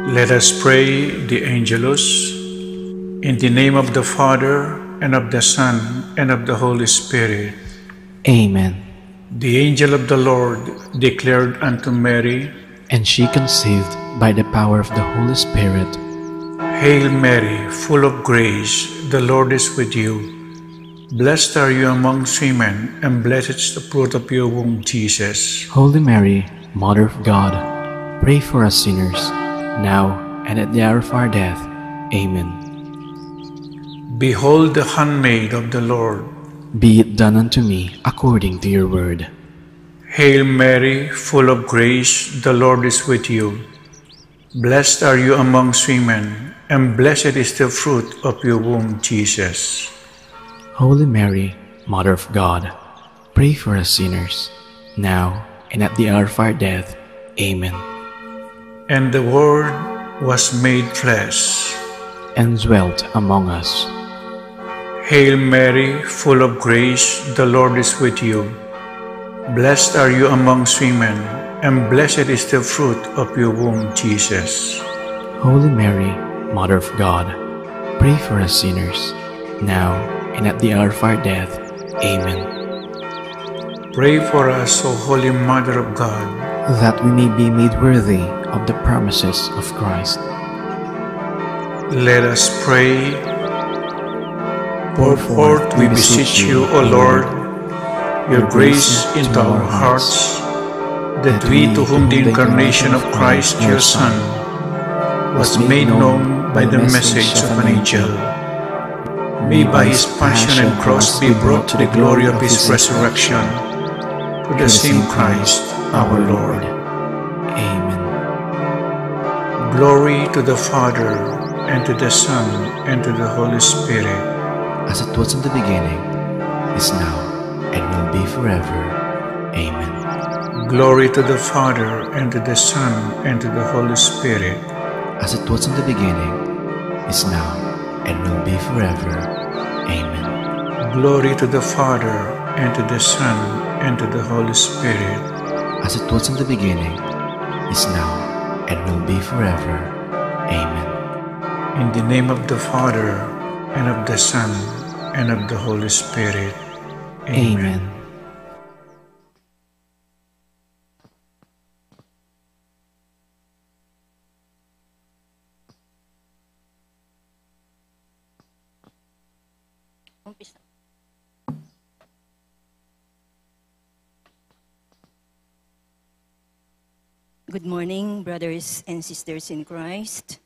Let us pray the Angelus. In the name of the Father, and of the Son, and of the Holy Spirit. Amen. The angel of the Lord declared unto Mary, And she conceived by the power of the Holy Spirit. Hail Mary, full of grace, the Lord is with you. Blessed are you amongst women, and blessed is the fruit of your womb, Jesus. Holy Mary, Mother of God, pray for us sinners, now and at the hour of our death. Amen. Behold the handmaid of the Lord. Be it done unto me according to your word. Hail Mary, full of grace, the Lord is with you. Blessed are you amongst women, and blessed is the fruit of your womb, Jesus. Holy Mary, Mother of God, pray for us sinners, now and at the hour of our death. Amen. And the Word was made flesh, and dwelt among us. Hail Mary, full of grace, the Lord is with you. Blessed are you amongst women, and blessed is the fruit of your womb, Jesus. Holy Mary, Mother of God, pray for us sinners, now and at the hour of our death. Amen. Pray for us, O Holy Mother of God, that we may be made worthy of the promises of Christ. Let us pray. Pour forth, we beseech you, O Lord, your grace into our hearts, that we, to whom the incarnation of Christ, your Son, was made known by the message of an angel, may by his passion and cross be brought to the glory of his resurrection, to the same Christ our Lord. Amen. Glory to the Father, and to the Son, and to the Holy Spirit, as it was in the beginning, is now, and will be forever. Amen. Glory to the Father, and to the Son, and to the Holy Spirit, as it was in the beginning, is now, and will be forever. Amen. Glory to the Father, and to the Son, and to the Holy Spirit, as it was in the beginning, is now, and will be forever. Amen. In the name of the Father, and of the Son, and of the Holy Spirit. Amen. Good morning, brothers and sisters in Christ.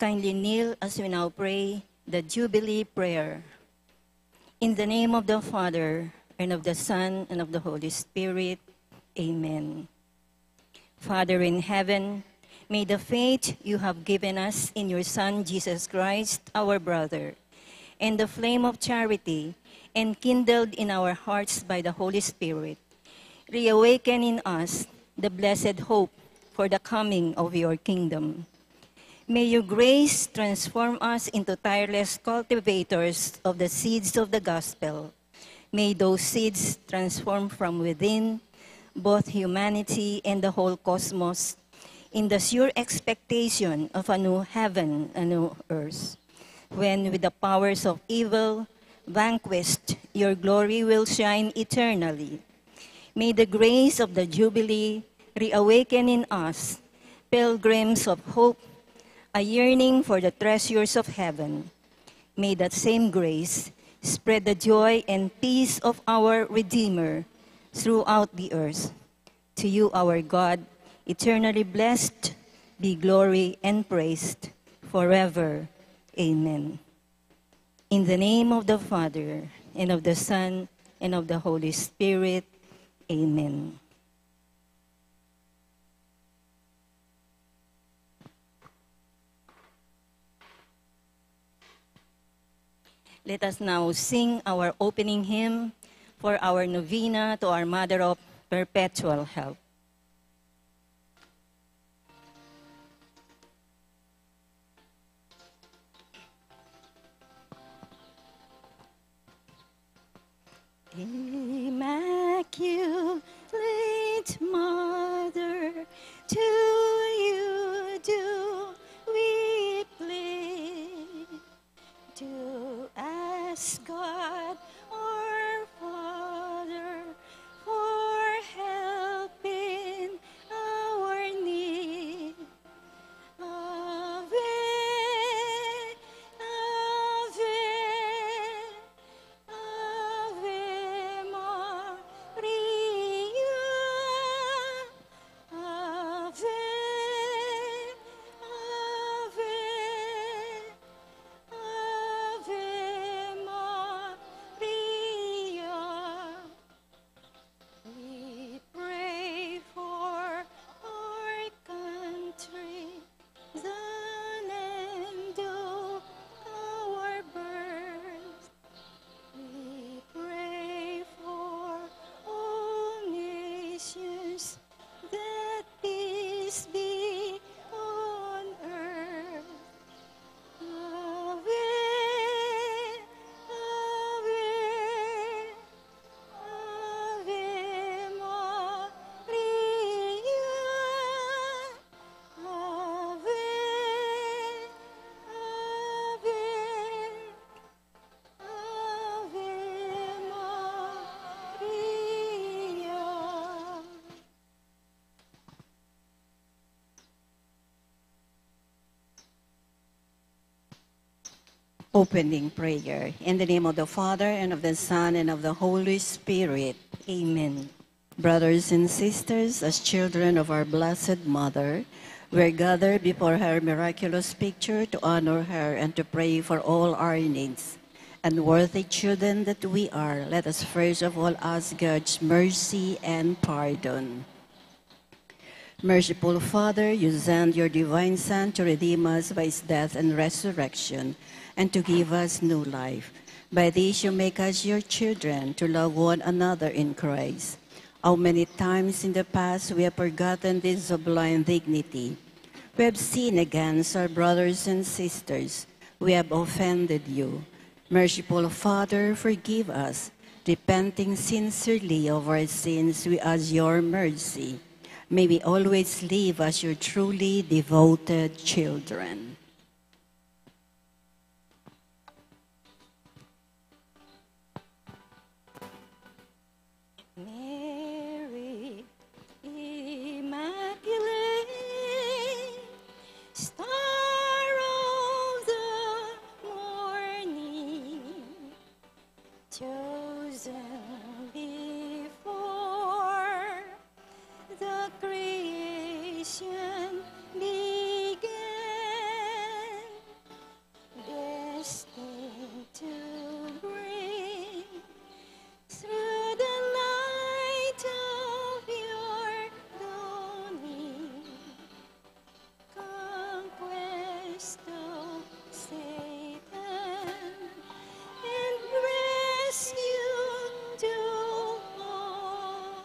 Kindly kneel as we now pray the Jubilee Prayer. In the name of the Father, and of the Son, and of the Holy Spirit. Amen. Father in heaven, may the faith you have given us in your Son, Jesus Christ, our brother, and the flame of charity enkindled in our hearts by the Holy Spirit, reawaken in us the blessed hope for the coming of your kingdom. May your grace transform us into tireless cultivators of the seeds of the gospel. May those seeds transform from within both humanity and the whole cosmos in the sure expectation of a new heaven and new earth, when with the powers of evil vanquished, your glory will shine eternally. May the grace of the Jubilee reawaken in us pilgrims of hope, a yearning for the treasures of heaven. May that same grace spread the joy and peace of our Redeemer throughout the earth. To you, our God, eternally blessed, be glory and praised forever. Amen. In the name of the Father, and of the Son, and of the Holy Spirit. Amen. Let us now sing our opening hymn for our novena to our Mother of Perpetual Help. Immaculate Mother, to you do Opening prayer. In the name of the Father, and of the Son, and of the Holy Spirit. Amen. Brothers and sisters, as children of our Blessed Mother, we're gathered before her miraculous picture to honor her and to pray for all our needs. And worthy children that we are, let us first of all ask God's mercy and pardon. Merciful Father, you sent your divine Son to redeem us by his death and resurrection, and to give us new life. By this you make us your children, to love one another in Christ. How many times in the past we have forgotten this sublime dignity. We have sinned against our brothers and sisters. We have offended you. Merciful Father, forgive us. Repenting sincerely of our sins, we ask your mercy. May we always live as your truly devoted children. Mary, Immaculate, Star of the morning, chosen before the creation began, destined to bring through the light of your dawning, conquest of Satan and rescue to all.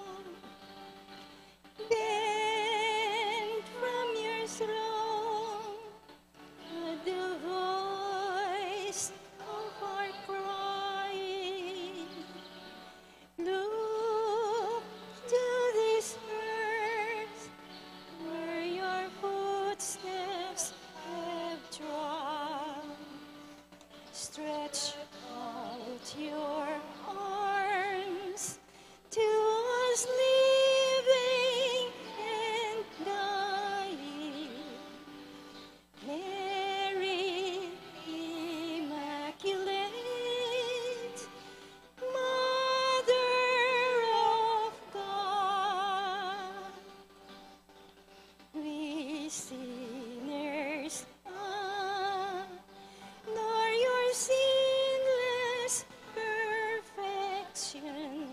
Then from your throne, the voice of our crying, look to this earth where your footsteps have trod. Stretch out your arms to us living and dying. Mary, Immaculate, Mother of God, we sinners adore your sinless perfection.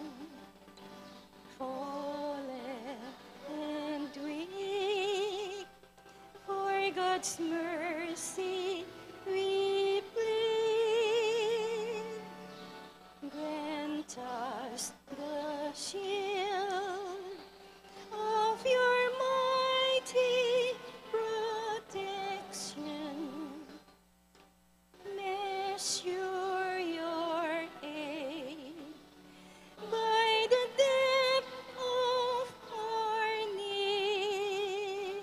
Fallen and weak, for God's mercy we plead. Grant us the shield of your mighty protection. Measure your aid by the depth of our need.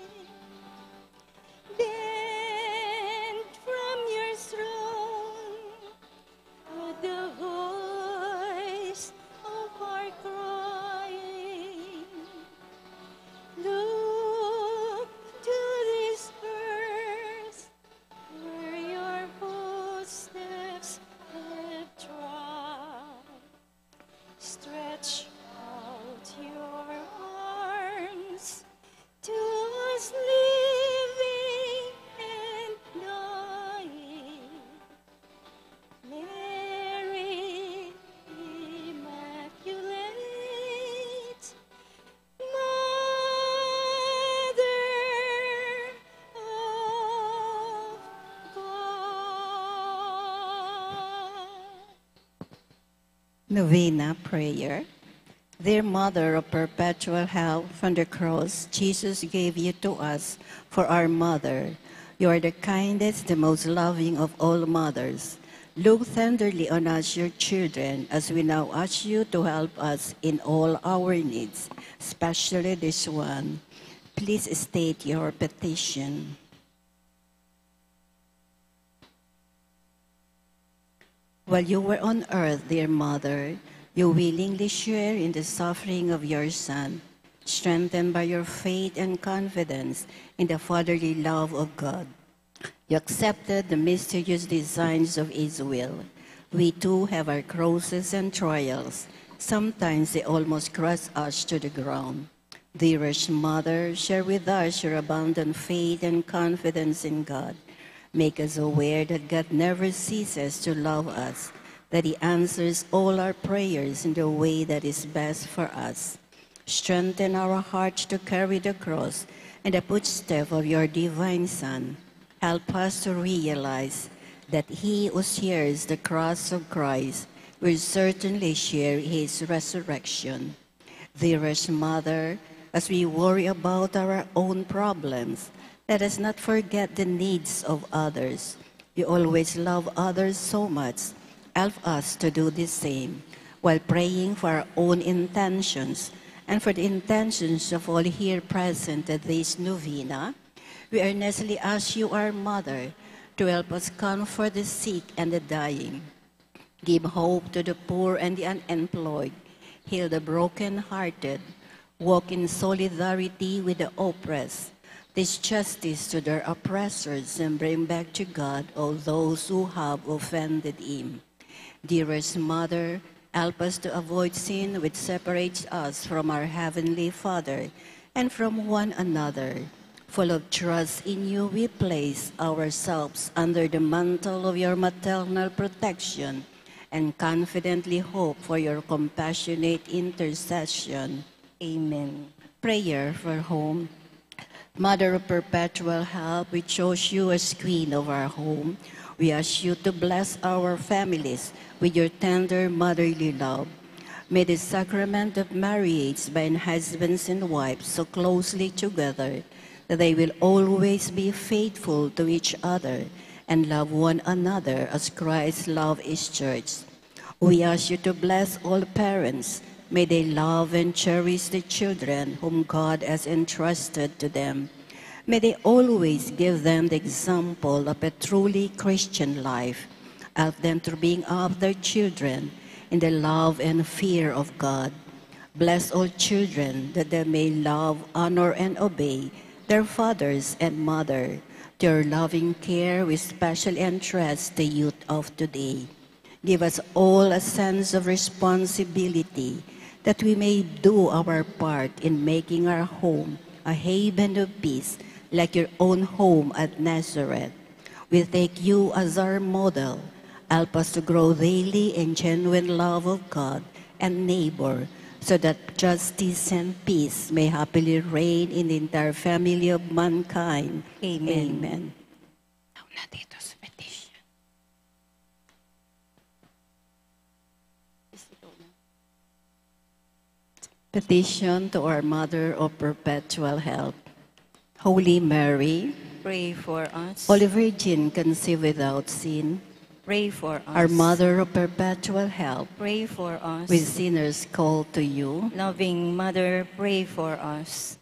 Then from your throne, the voice of our crying, look to this earth where your footsteps have trod. Stretch out your arms to us living and dying. Mary, Immaculate, Mother of God. Novena Prayer. Dear Mother of perpetual help, from the cross, Jesus gave you to us for our mother. You are the kindest, the most loving of all mothers. Look tenderly on us, your children, as we now ask you to help us in all our needs, especially this one. Please state your petition. While you were on earth, dear Mother, you willingly share in the suffering of your Son, strengthened by your faith and confidence in the fatherly love of God. You accepted the mysterious designs of His will. We too have our crosses and trials. Sometimes they almost crush us to the ground. Dearest Mother, share with us your abundant faith and confidence in God. Make us aware that God never ceases to love us, that He answers all our prayers in the way that is best for us. Strengthen our hearts to carry the cross and the footstep of your divine Son. Help us to realize that he who shares the cross of Christ will certainly share his resurrection. Dearest Mother, as we worry about our own problems, let us not forget the needs of others. You always love others so much. Help us to do the same while praying for our own intentions and for the intentions of all here present at this novena. We earnestly ask you, our Mother, to help us comfort the sick and the dying, give hope to the poor and the unemployed, heal the broken-hearted, walk in solidarity with the oppressed, teach justice to their oppressors, and bring back to God all those who have offended Him. Dearest Mother, help us to avoid sin which separates us from our Heavenly Father and from one another. Full of trust in you, we place ourselves under the mantle of your maternal protection and confidently hope for your compassionate intercession. Amen. Prayer for home. Mother of perpetual help, we chose you as Queen of our home. We ask you to bless our families with your tender motherly love. May the sacrament of marriage bind husbands and wives so closely together that they will always be faithful to each other and love one another as Christ loved His church. We ask you to bless all parents. May they love and cherish the children whom God has entrusted to them. May they always give them the example of a truly Christian life. Help them to bring up their children in the love and fear of God. Bless all children that they may love, honor, and obey their fathers and mother. To your loving care, we specially entrust the youth of today. Give us all a sense of responsibility that we may do our part in making our home a haven of peace like your own home at Nazareth. We take you as our model. Help us to grow daily in genuine love of God and neighbor, so that justice and peace may happily reign in the entire family of mankind. Amen. Amen. Petition to our Mother of Perpetual Help. Holy Mary, Pray for us. Holy Virgin conceived without sin, Pray for us. our Mother of Perpetual Help, Pray for us. we sinners call to you, Loving Mother, pray for us.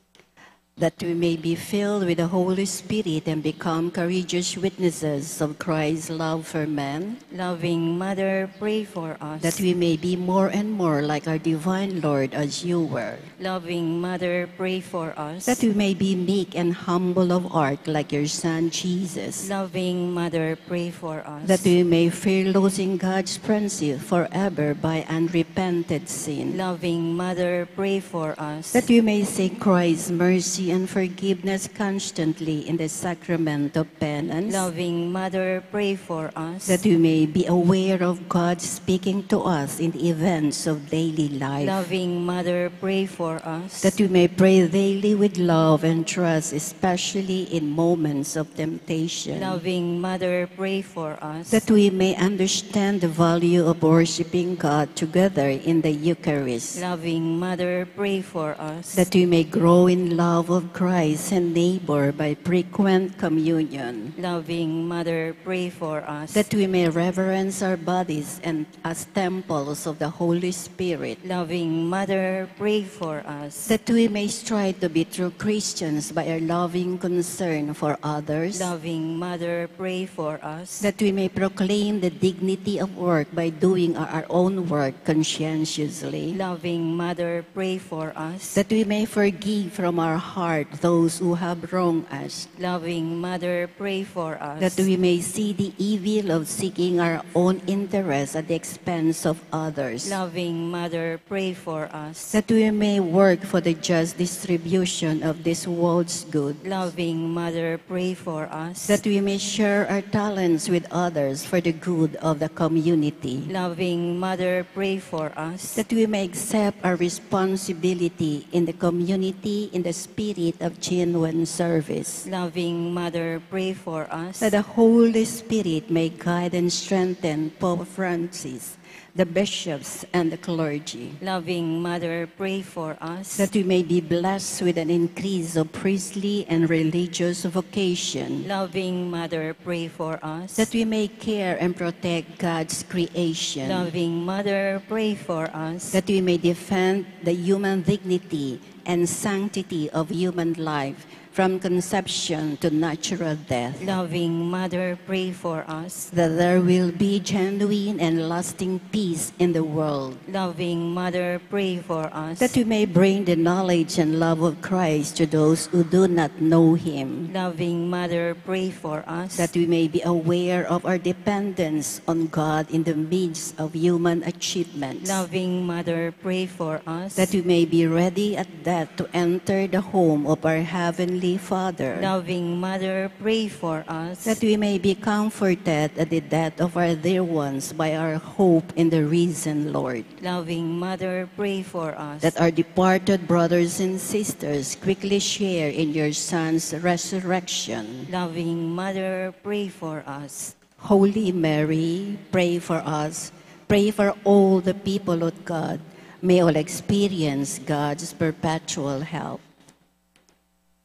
that we may be filled with the Holy Spirit and become courageous witnesses of Christ's love for man, Loving Mother, pray for us. that we may be more and more like our divine Lord as you were, Loving Mother, pray for us. that we may be meek and humble of heart like your Son Jesus, Loving Mother, pray for us. that we may fear losing God's friendship forever by unrepented sin, Loving Mother, pray for us. that we may seek Christ's mercy and forgiveness constantly in the sacrament of penance, Loving Mother, pray for us. that we may be aware of God speaking to us in the events of daily life, Loving Mother, pray for us. that we may pray daily with love and trust, especially in moments of temptation, Loving Mother, pray for us. that we may understand the value of worshiping God together in the Eucharist, Loving Mother, pray for us. that we may grow in love of Christ and neighbor by frequent communion, Loving Mother, pray for us. that we may reverence our bodies and as temples of the Holy Spirit, Loving Mother, pray for us. that we may strive to be true Christians by our loving concern for others, Loving Mother, pray for us. that we may proclaim the dignity of work by doing our own work conscientiously, Loving Mother, pray for us. that we may forgive from our heart heart those who have wronged us, Loving Mother, pray for us. that we may see the evil of seeking our own interests at the expense of others, Loving Mother, pray for us. that we may work for the just distribution of this world's good, Loving Mother, pray for us. that we may share our talents with others for the good of the community, Loving Mother, pray for us. that we may accept our responsibility in the community in the spirit of genuine service, Loving Mother, pray for us. that the Holy Spirit may guide and strengthen Pope Francis, the bishops, and the clergy, Loving Mother, pray for us. that we may be blessed with an increase of priestly and religious vocation, Loving Mother, pray for us. that we may care and protect God's creation, Loving Mother, pray for us. that we may defend the human dignity and sanctity of human life from conception to natural death, Loving Mother, pray for us. that there will be genuine and lasting peace in the world, Loving Mother, pray for us. that we may bring the knowledge and love of Christ to those who do not know Him, Loving Mother, pray for us. that we may be aware of our dependence on God in the midst of human achievements, Loving Mother, pray for us. that we may be ready at death to enter the home of our Heavenly Father, Loving Mother, pray for us. that we may be comforted at the death of our dear ones by our hope in the risen Lord, Loving Mother, pray for us. that our departed brothers and sisters quickly share in your Son's resurrection. Loving Mother, pray for us. Holy Mary, pray for us. Pray for all the people of God. May all experience God's perpetual help.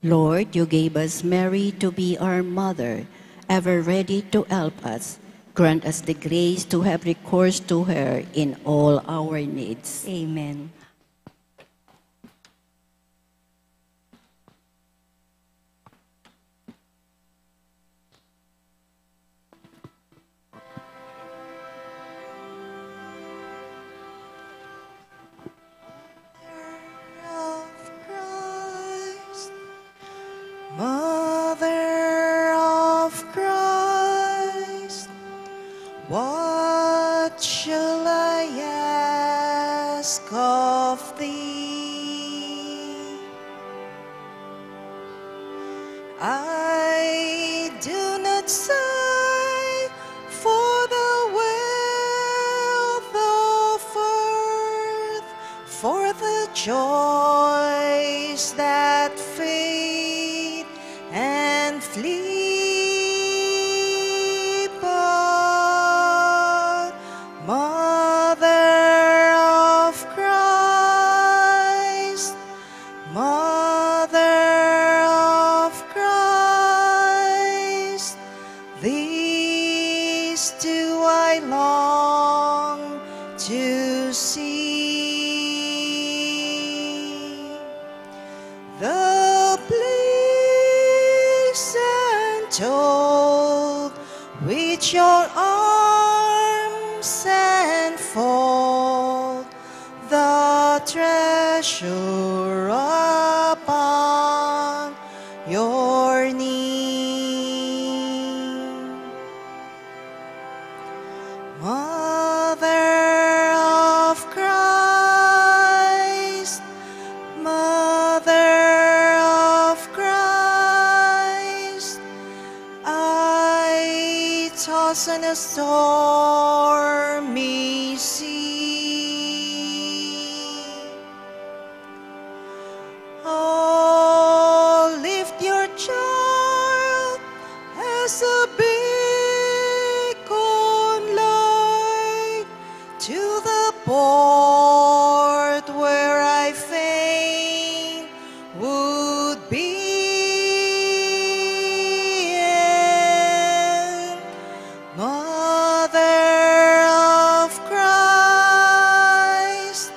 Lord, you gave us Mary to be our mother, ever ready to help us. Grant us the grace to have recourse to her in all our needs. Amen. Mother of Christ, what shall I ask of thee? I do not sigh for the wealth of earth, for the joys that fade and flee, but Mother of Christ, Mother of Christ, these do I long to see. The bliss untold which your arms enfold, the treasure upon your knee. Mother of Christ, Mother of Christ, I toss on a stormy sea. Oh, lift your child as a beacon light to the port where I fain would be. And Mother of Christ,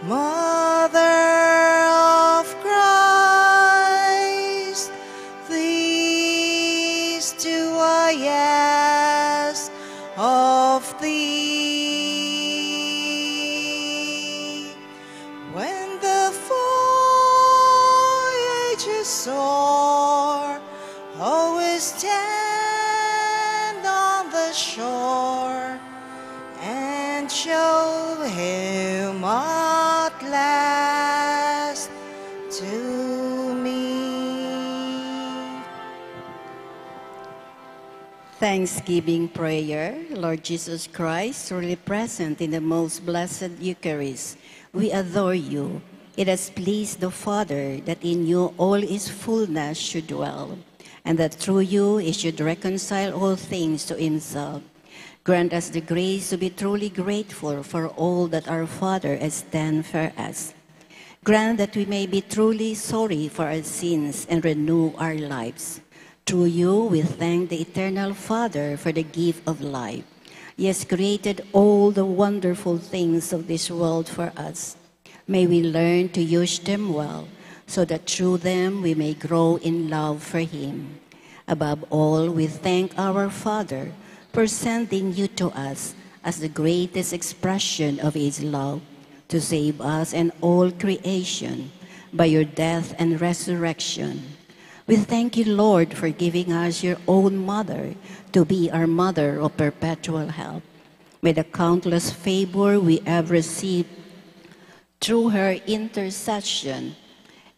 Mother of Christ, these do I ask of thee. When the voyage is soar, always stand on the shore and show him at last to me. Thanksgiving prayer. Lord Jesus Christ, truly present in the most blessed Eucharist, we adore you. It has pleased the Father that in you all his fullness should dwell, and that through you he should reconcile all things to himself. Grant us the grace to be truly grateful for all that our Father has done for us. Grant that we may be truly sorry for our sins and renew our lives. Through you, we thank the Eternal Father for the gift of life. He has created all the wonderful things of this world for us. May we learn to use them well, so that through them we may grow in love for Him. Above all, we thank our Father for sending you to us as the greatest expression of His love, to save us and all creation by your death and resurrection. We thank you, Lord, for giving us your own mother to be our mother of perpetual help. May the countless favor we have received through her intercession,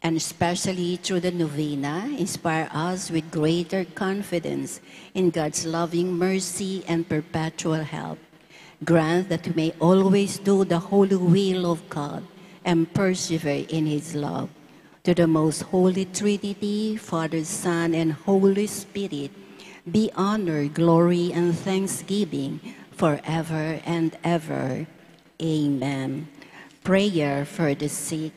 and especially through the novena, inspire us with greater confidence in God's loving mercy and perpetual help. Grant that we may always do the holy will of God and persevere in His love. To the most holy Trinity, Father, Son, and Holy Spirit, be honor, glory, and thanksgiving forever and ever. Amen. Prayer for the sick.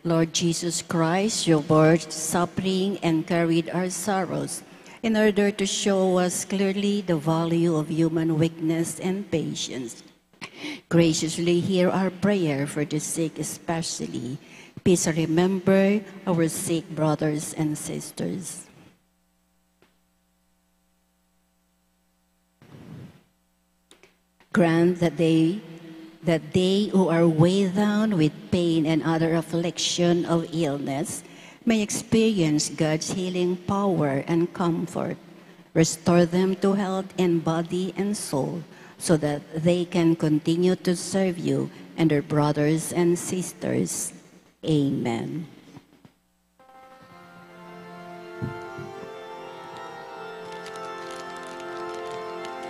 Lord Jesus Christ, you bore suffering and carried our sorrows in order to show us clearly the value of human weakness and patience. Graciously hear our prayer for the sick especially. Please remember our sick brothers and sisters. Grant that they who are weighed down with pain and other affliction of illness may experience God's healing power and comfort. Restore them to health in body and soul, so that they can continue to serve you and their brothers and sisters. Amen.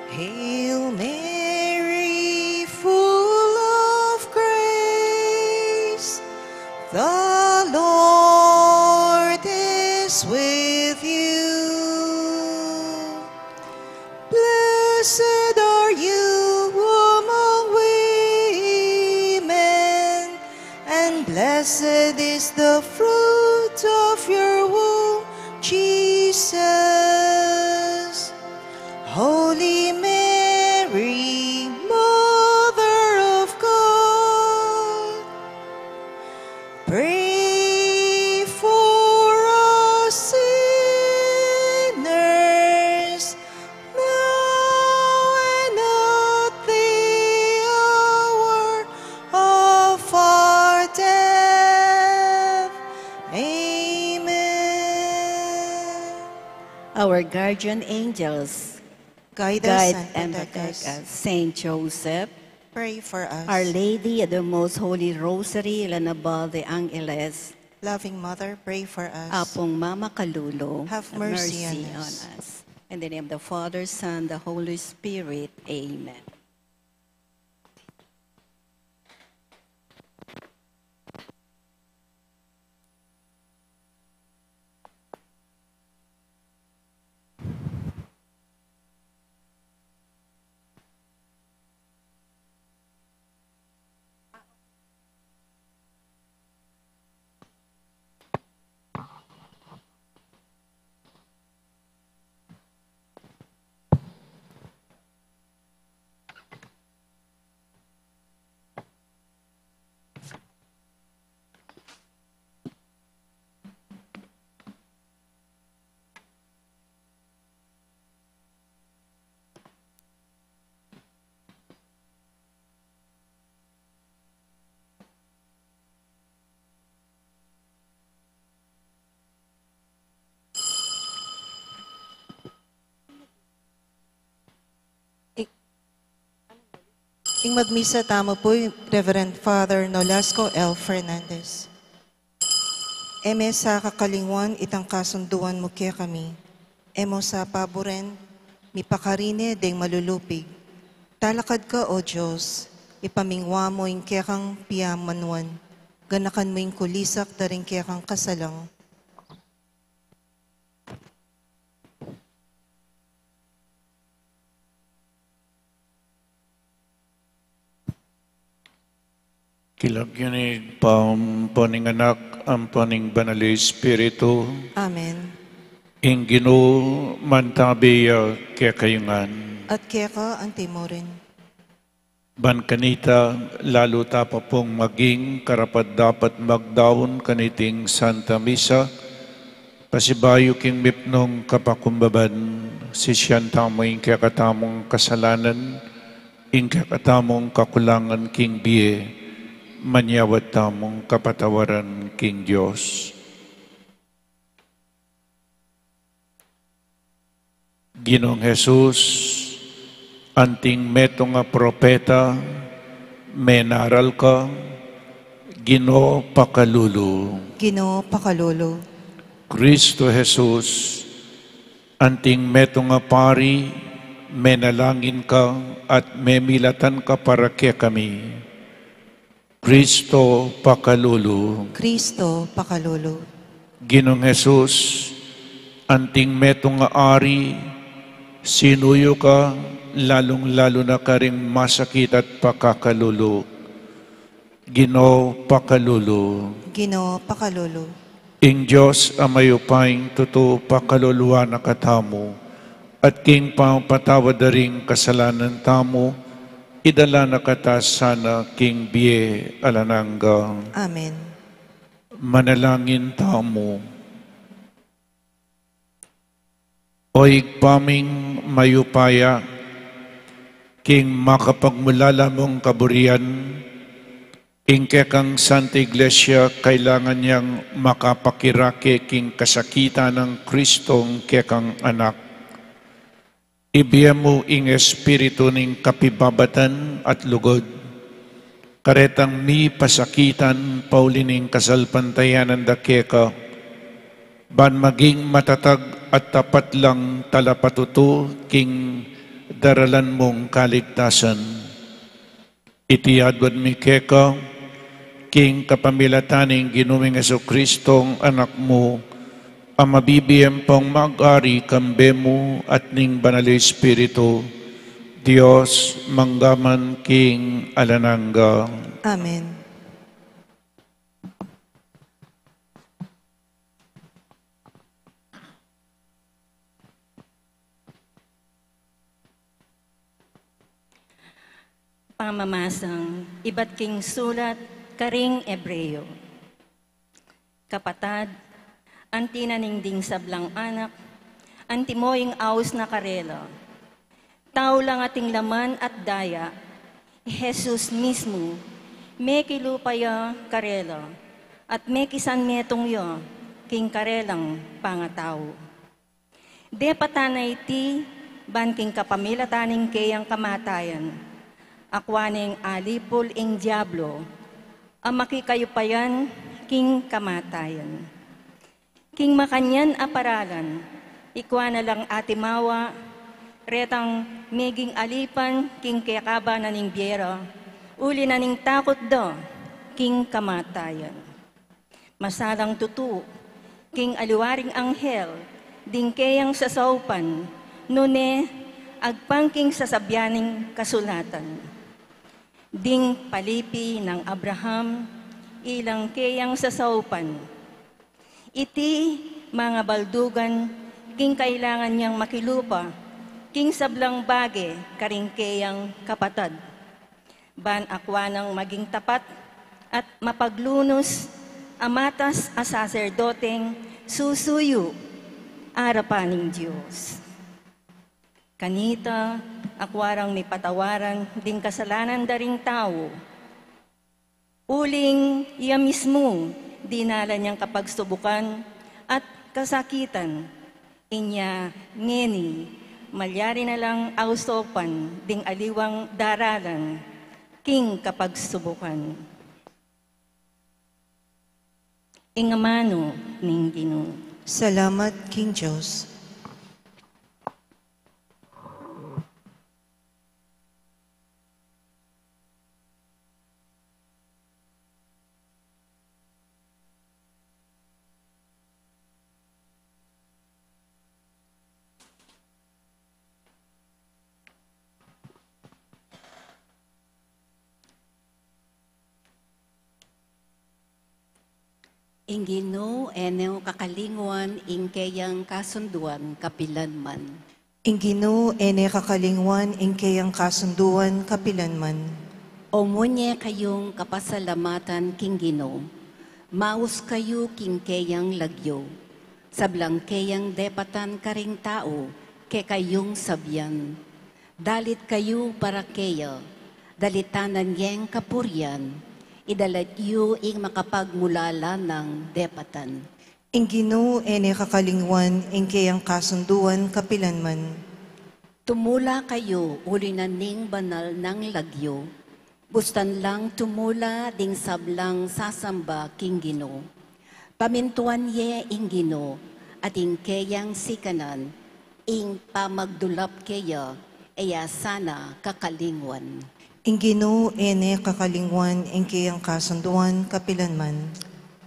Hail Mary, full of grace, the Lord is with you. Blessed are you among women, and blessed is the fruit of your womb, Jesus. Holy Mary, Mother of God, pray for us sinners, now and at the hour of our death. Amen. Our guardian angels, Guide guide us and protect protect us. us. Saint Joseph, Pray for us. Our Lady of the Most Holy Rosary, Lanabal de Angeles, Loving Mother, pray for us. Apong Mama Kalulo, Have mercy on us. In the name of the Father, Son, the Holy Spirit. Amen. Ing magmisa tamo po, Reverend Father Nolasco L. Fernandez. Eme sa kakalingwan, itang kasunduan mo kaya kami. Emo sa paboren, mipakarine deng malulupig. Talakad ka, O Diyos, ipamingwa mo ing kaya kang piyamanwan. Ganakan mo ing kulisak daring kaya kang kasalang. Kilagyanig paning anak, ang paning banal Espiritu, Amen. ing Ginoo mantabiya kaya kayungan. At kaya ka ang timorin. Ban kanita, lalo tapa pong maging karapat dapat magdaon kaniting Santa Misa, pasibayo king mipnong kapakumbaban, si siyan tamo ing kaya katamong kasalanan, ing kaya katamong kakulangan king biye, manyawat tamong kapatawaran king Diyos. Ginoong Jesus, anting meto nga propeta, menaral ka, Ginoo pakalulu. Ginoo pakalolo. Kristo Jesus, anting meto nga pari, menalangin ka at memilatan ka para kaya kami. Kristo pakalulu. Kristo pakalolo. Ginong Jesus, anting metong nga ari, sinuyo ka, lalong-lalo na ka ring masakit at pakakalulu. Ginoo pakalulu. Ginoo pakalolo. Ing Diyos amayupayng tuto pakaluluwa na katamo, at king pangpatawad na ring kasalanan tamo, idala na katas sana king biye alanangga. Amen. Manalangin tamo. Oig paming mayupaya, king makapagmulala mong kaburian, ing kekang Santa Iglesia kailangan niyang makapakirake king kasakita ng Kristong kekang anak. Ibiyam mo ing espiritu ning kapibabatan at lugod. Karetang mi pasakitan paulining kasalpantayanan da keka. Ban maging matatag at tapat lang talapatuto king daralan mong kaligtasan. Itiyadwad mi keka, king kapamilataning ginuming Jesukristong anak mo, ang mabibiyang pang mag-ari kambemo at ning banal Espiritu, Diyos manggaman king alanangga. Amen. Pamamasang iba't king sulat karing Ebreo. Kapatad, anti naningding sablang anak, anti moing aus na karela. Tao lang ating laman at daya, Jesus mismo, may kilupaya karela, at may kisan metong yo, king karelang pangatao. De patanay ti, ban king kapamilataning kayang kamatayan, akwaning alipol ing diablo, ang makikayupayan king kamatayan. King makanyan aparalan, ikwa na lang atimawa, retang meging alipan, king kayakaba na ning biyera, uli na ning takot do, king kamatayan. Masalang tutu, king aliwaring anghel, ding kayang sasaupan, nune, agpangking sasabyaning kasulatan. Ding palipi ng Abraham, ilang kayang sasaupan, iti mga baldugan, king kailangan niyang makilupa, king sablang bage, karingkeyang kapatad. Ban akwa ng maging tapat at mapaglunos, amatas a saserdoteng susuyo, arapaning Diyos. Kanita, akwarang may patawaran, ding kasalanan daring tao. Uling iya mismo, dinala niyang kapagsubukan at kasakitan, inya ngeni, malyari na lang ausopan, ding aliwang daralan, king kapagsubukan. Ingamano ning Ginoo. Salamat, King Diyos. Ingino eneo kakalingwan ingkayang kasunduan kapilanman. Ingino ene kakalingwan ingkayang kasunduan kapilanman. Omunye kayong kapasalamatan king Ginoo. Maus kayo kingkayang lagyo. Sablang kayang depatan karing tao, ke kayong sabyan. Dalit kayo para kaya, dalitanan yang kapuryan. Idalat yu ing makapagmulala ng depatan. Ingino ene kakalingwan ingkayang kasunduan kapilanman. Tumula kayo uli na ning banal ng lagyo. Bustan lang tumula ding sablang sasamba king Ginoo. Pamintuan ye ing Ginoo at ing kayang sikanan, ing pamagdulap kaya, eya sana kakalingwan. Ingino ene kakalingwan ingkayang kasunduan kapilanman.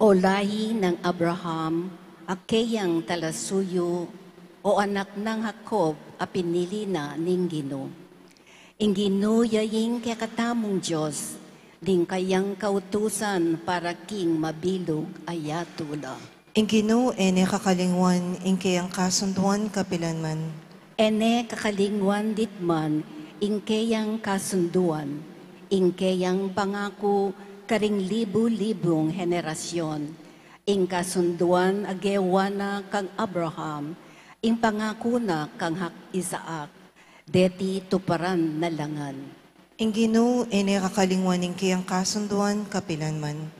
O lahi ng Abraham, akayang talasuyo, o anak ng Jacob, a pinili na ning Ginoo. Ingino yaying kakatamong Diyos, ding kayang kautusan para king mabilog ayatula. Ingino ene kakalingwan ingkayang kasunduan kapilanman. Ene kakalingwan ditman, ingkayang kasunduan, ingkayang pangako karing libu-libong henerasyon, ing kasunduan agewana kang Abraham, ing pangako na kang Isaac, deti tuparan na langan. Ingino ene kakalingwan ingkayang kasunduan kapilanman.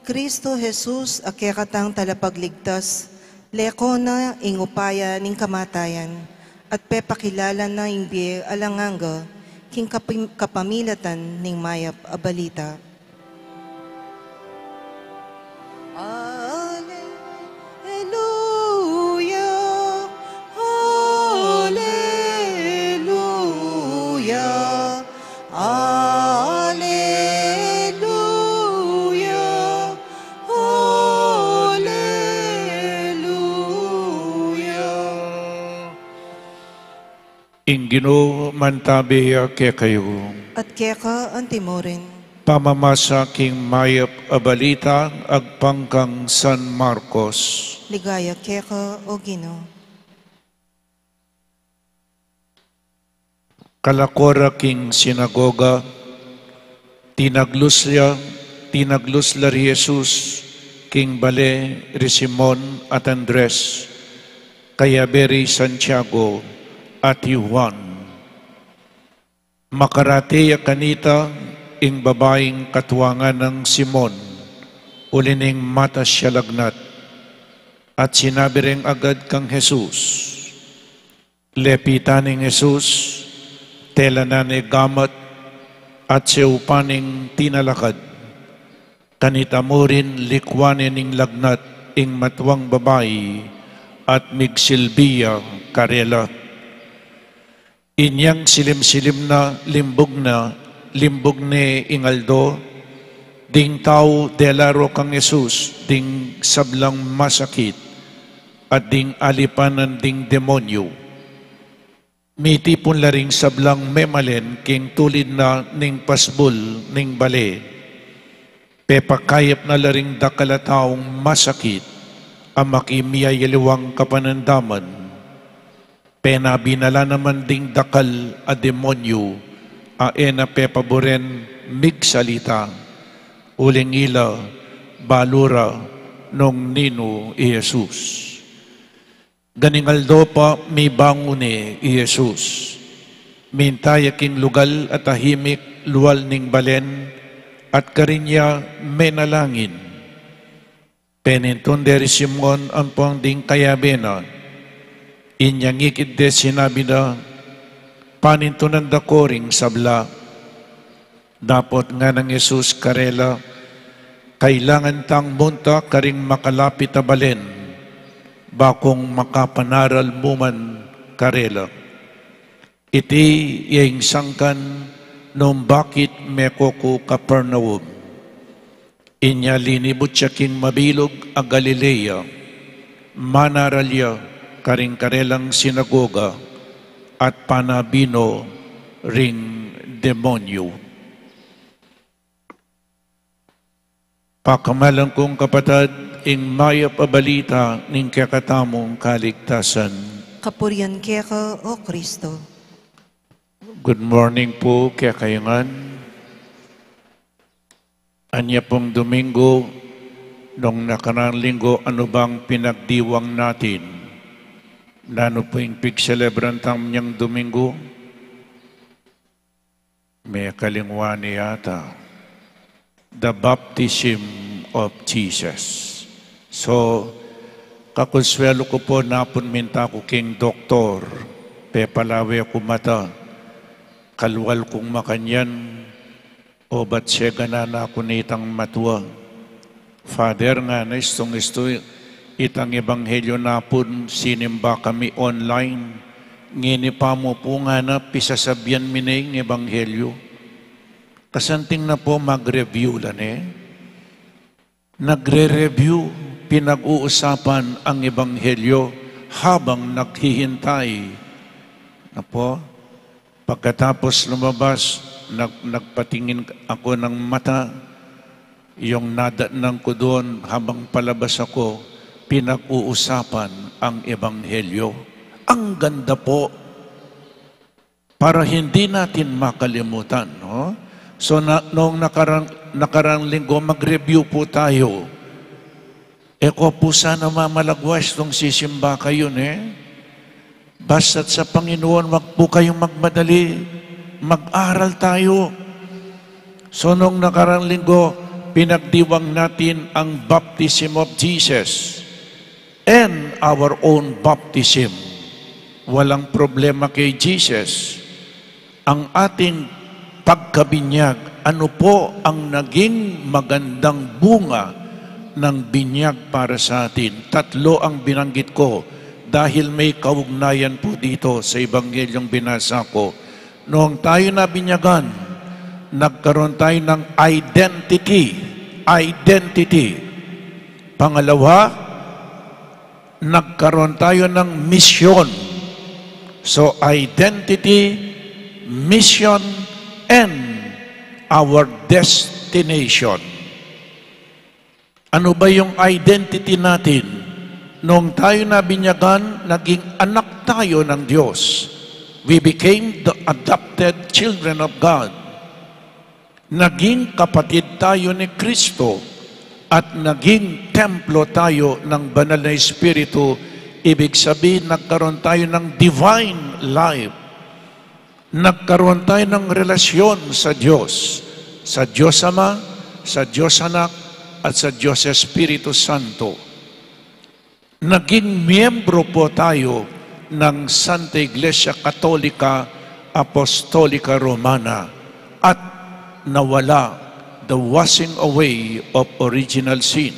Kristo Jesus, akekatang talapagligtas, leko na ing upaya ning kamatayan, at pepakilala na ing biye alanganga, king kapamilatan ning mayap a balita. Ingino mantabi ke kayo. At keka antimorin. Pamamasa king mayap abalita agpangkang San Marcos. Ligaya keka o Ginoo. Kalakora king sinagoga, tinaglusla Jesus, king Bale, Simon at Andres, kaya beri Santiago, at Juan. Makarate kanita ing babaeng katuwangan ng Simon, ulining mata siya lagnat, at sinabi rin agad kang Jesus. Lepitan ng Jesus, tela na ni gamat, at siupaning tinalakad. Kanita mo rin likwanin ng lagnat ing matwang babae, at migsilbiya karela. Inyang silim-silim na limbog ni ingaldo, ding tao delaro kang Jesus, ding sablang masakit, at ding alipanan ding demonyo. Mitipon laring sablang memalen, king tulid na ning pasbul ning bale. Pepakayap na laring dakalataong masakit, ang makimiyayaliwang kapanandaman. Pena binala naman ding dakal a demonyo, aena pepaboren migsalita, ulingila, balura, nung nino Jesus. Ganingaldo pa may bangune Jesus. Mintaya king lugal at tahimik luwal ning balen at karinya menalangin. Penintun deri Simon ang pangding kayabena. Inyang ikid de sinabi na panintunan da koring sabla. Dapot nga ng Jesus karela kailangan tang munta karing makalapit na balen bakong makapanaral mo man karela. Iti yung sangkan nung bakit mekoko Capernaum. Inya linibot siya king mabilog a Galilea, manaralya karing karelang sinagoga at panabino ring demonyo. Pakamalang kong kapatid, ing maya pabalita ning kakatamong kaligtasan. Kapurian keka, O Kristo. Good morning po, kaya kayangan. Anya pong Domingo, nung nakarang linggo, ano bang pinagdiwang natin? Nano po yung pig-celebrantang niyang Domingo? May kalingwan yata. The baptism of Jesus. So, kakonsuelo ko po napon minta ko king doktor, pepalawe ako mata, kalwal kong makanyan, o ba't siya ganana ako nitang matuwa. Father nga na istong itang ebanghelyo napon, sinimba kami online, ngini pa mo po nga na pisasabyan minay ng ebanghelyo. Kasanting na po mag-review lang Nagre-review, pinag-uusapan ang ebanghelyo habang naghihintay. Na po, pagkatapos lumabas, nagpatingin ako ng mata, yung nadatnan ko doon habang palabas ako, pinag-uusapan ang ebanghelyo. Ang ganda po, para hindi natin makalimutan, no? So, noong nakarang linggo, mag-review po tayo. Eko po sana mamalagwas nung sisimba kayo, Basta't sa Panginoon, wag po kayong magmadali. Mag-aral tayo. So, noong nakarang linggo, pinagdiwang natin ang baptism of Jesus and our own baptism. Walang problema kay Jesus. Ang ating pagkabinyag, ano po ang naging magandang bunga ng binyag para sa atin? Tatlo ang binanggit ko dahil may kaugnayan po dito sa ebanghelyong binasa ko. Noong tayo na binyagan, nagkaroon tayo ng identity. Pangalawa, nagkaroon tayo ng mission. So identity, mission, and our destination. Ano ba yung identity natin? Noong tayo na binyagan, naging anak tayo ng Diyos. We became the adopted children of God. Naging kapatid tayo ni Kristo at naging templo tayo ng banal na Espiritu. Ibig sabihin, nagkaroon tayo ng divine life. Nagkaroon tayo ng relasyon sa Diyos. Sa Diyos Ama, sa Diyos Anak, at sa Diyos Espiritu Santo. Naging miyembro po tayo ng Santa Iglesia Katolika Apostolika Romana at nawala the washing away of original sin.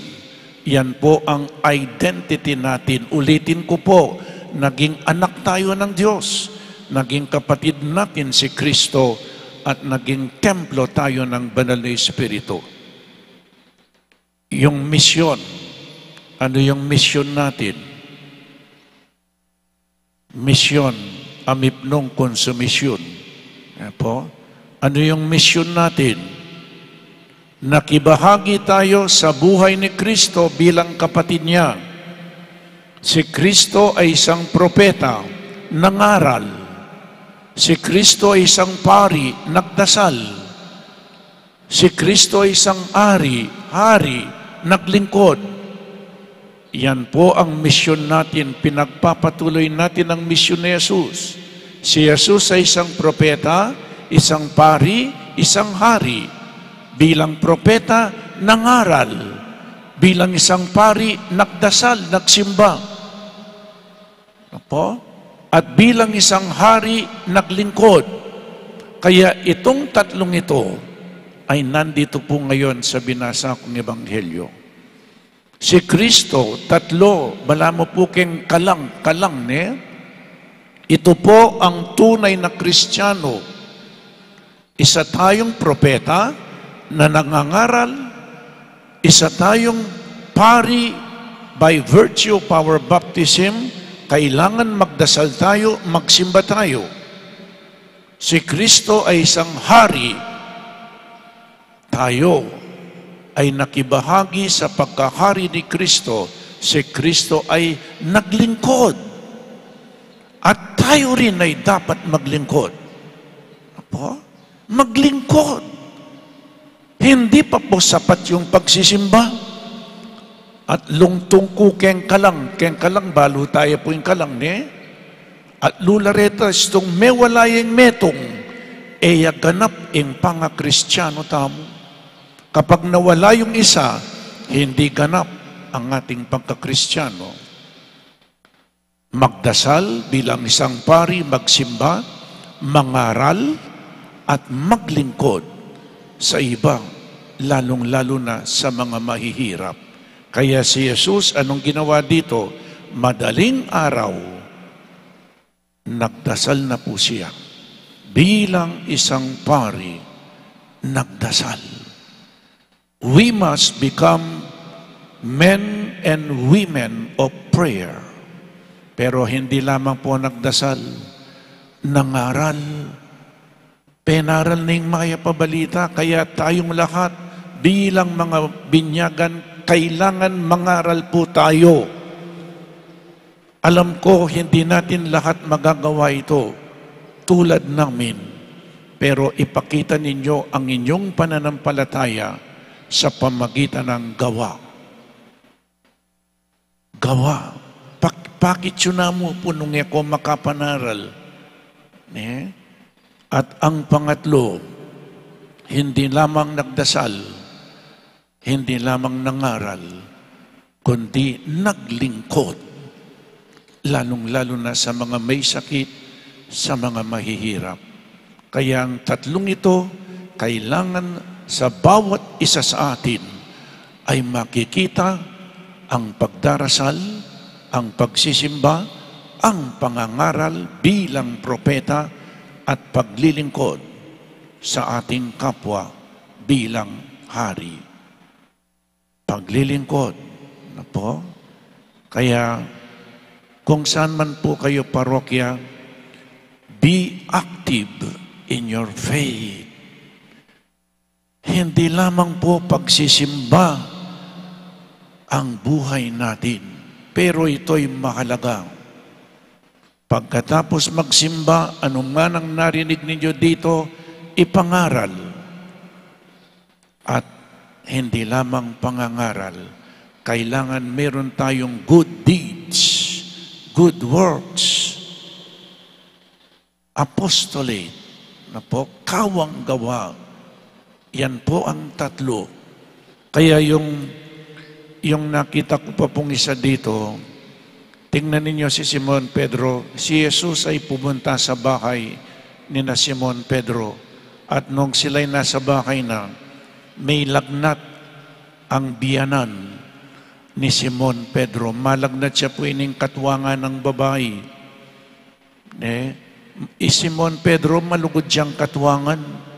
Yan po ang identity natin. Ulitin ko po, naging anak tayo ng Diyos. Naging kapatid natin si Kristo at naging templo tayo ng banal na Espiritu. Yung misyon, ano yung misyon natin? Misyon, amipnong konsumisyon. Po? Ano yung misyon natin? Nakibahagi tayo sa buhay ni Kristo bilang kapatid niya. Si Kristo ay isang propeta, nangaral. Si Kristo ay isang pari, nagdasal. Si Kristo ay isang hari, naglingkod. Yan po ang misyon natin. Pinagpapatuloy natin ang misyon ni Jesus. Si Jesus ay isang propeta, isang pari, isang hari. Bilang propeta, nangaral. Bilang isang pari, nagdasal, nagsimba. Opo? At bilang isang hari, naglingkod. Kaya itong tatlong ito ay nandito po ngayon sa binasa kong ebanghelyo. Si Kristo, tatlo, bala mo po keng kalang, ne? Ito po ang tunay na Kristiyano. Isa tayong propeta na nangangaral, isa tayong pari by virtue of our baptism, kailangan magdasal tayo, magsimba tayo. Si Kristo ay isang hari. Tayo ay nakibahagi sa pagkahari ni Kristo. Si Kristo ay naglingkod. At tayo rin ay dapat maglingkod. Apo? Maglingkod. Hindi pa po sapat yung pagsisimba. At lungtong ku keng kalang balo tayo po yung kalang ni. At lulareta istong mewalayeng metong eya ganap ing panga Kristiyano tamo. Kapag nawala yung isa, hindi ganap ang ating pagka-Kristiyano. Magdasal bilang isang pari, magsimba, mangaral, at maglingkod sa iba, lalong-lalo na sa mga mahihirap. Kaya si Jesus, anong ginawa dito? Madaling araw, nagdasal na po siya. Bilang isang pari, nagdasal. We must become men and women of prayer. Pero hindi lamang po nagdasal, nangaral. Penaral ning maya pabalita, kaya tayong lahat bilang mga binyagan, kailangan mangaral po tayo. Alam ko, hindi natin lahat magagawa ito tulad namin. Pero ipakita ninyo ang inyong pananampalataya sa pamagitan ng gawa. Gawa. Bakit yun na mo po nung ako makapanaral? At ang pangatlo, hindi lamang nagdasal, hindi lamang nangaral, kundi naglingkod. Lalong-lalo na sa mga may sakit, sa mga mahihirap. Kaya ang tatlong ito, kailangan sa bawat isa sa atin ay makikita ang pagdarasal, ang pagsisimba, ang pangangaral bilang propeta at paglilingkod sa ating kapwa bilang hari. Paglilingkod na po. Kaya kung saan man po kayo parokya, be active in your faith. Hindi lamang po pagsisimba ang buhay natin, pero ito'y mahalaga. Pagkatapos magsimba, anuman ang narinig ninyo dito, ipangaral. At hindi lamang pangangaral, kailangan meron tayong good deeds, good works, apostolate, na po, kawang gawa. Yan po ang tatlo. Kaya yung nakita ko pa pong isa dito, tingnan ninyo si Simon Pedro. Si Jesus ay pumunta sa bahay ni na Simon Pedro. At nung sila'y nasa bahay na, may lagnat ang biyanan ni Simon Pedro. Malagnat siya po ining katwangan ng babae. Simon Pedro, malugod siyang katwangan.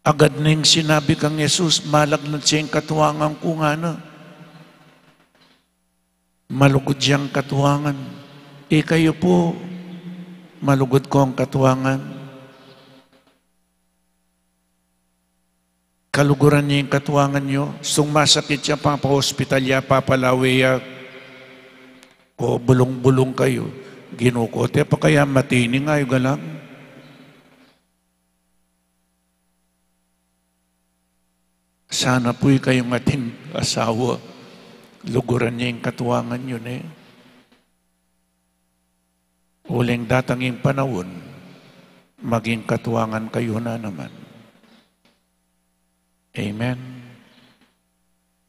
Agad ning sinabi kang Jesus, malagnat siyang katwangan ko nga na. Malugod siyang katwangan. Kayo po, malugod ko ang katwangan. Kaluguran niya yung katwangan niyo. Sumasakit siya, papa-hospital ya, papalawiya. O bulong-bulong kayo. Ginukote pa kaya matini nga yung galang. Sana po'y kayong ating asawa, luguran niya yung katuwangan yun eh. Uling datanging panahon, maging katuwangan kayo na naman. Amen.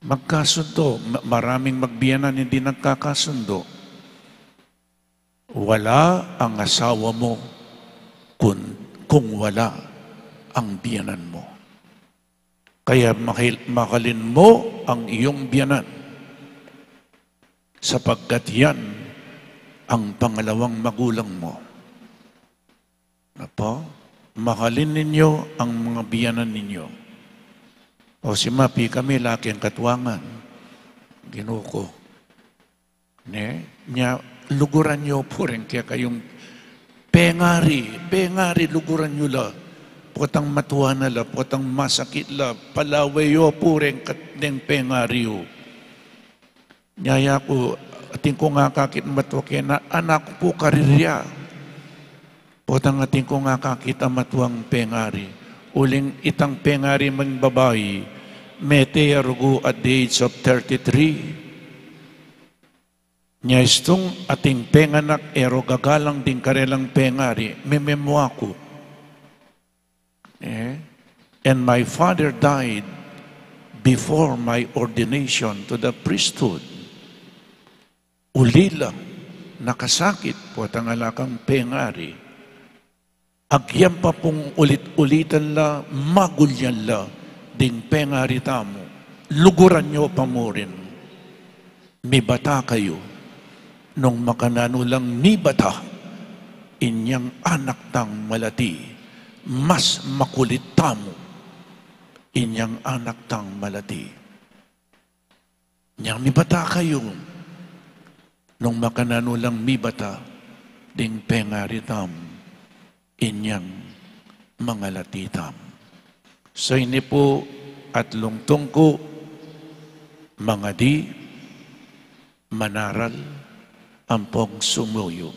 Magkasundo, maraming magbiyanan hindi nagkakasundo. Wala ang asawa mo kung wala ang biyanan mo. Kaya mahalin mo ang iyong biyanan sapagkat yan ang pangalawang magulang mo. Apo, mahalin ninyo ang mga biyanan ninyo. O si Mapi, kami laki ang katuwangan. Ginuko. Nya, luguran nyo po rin kaya kayong pengari luguran nyo la. Potang matuwa na la, potang masakit la, palawayo po rin kateng pengariyo. Nyaya ko, ating ko nga kakit matuwa kaya na anak po karirya. Potang ating ko nga kakita matuwang pengari. Uling itang pengari mang babae, mete arugo at the age of 33. Nya istong ating penganak ero gagalang din karelang pengari, mememwa ko. And my father died before my ordination to the priesthood. Ulila, nakasakit po at ang alakang pengari. Agyam pa pong ulit-ulitan la, magulyan la, ding pengari tamo. Luguran nyo pa mo rin. May bata kayo. Nung makanano lang ni bata, inyang anak tang malati. Mas makulit tamo. Inyang anak tang malati. Inyang may bata kayo. Nung makanano lang mi bata, ding pengari tamo. Inyang mga latitam. So ini po at lungtong ko, mga di manaral ampong sumuyo.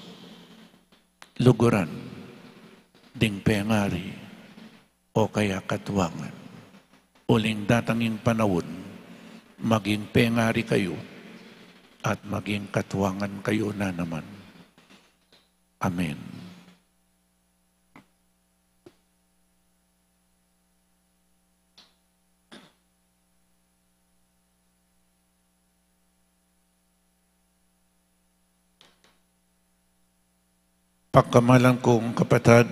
Luguran, ding pengari, o kaya katuwangan. Uling datanging panahon, maging pengari kayo at maging katuwangan kayo na naman. Amen. Pagkamalang kong kapatid,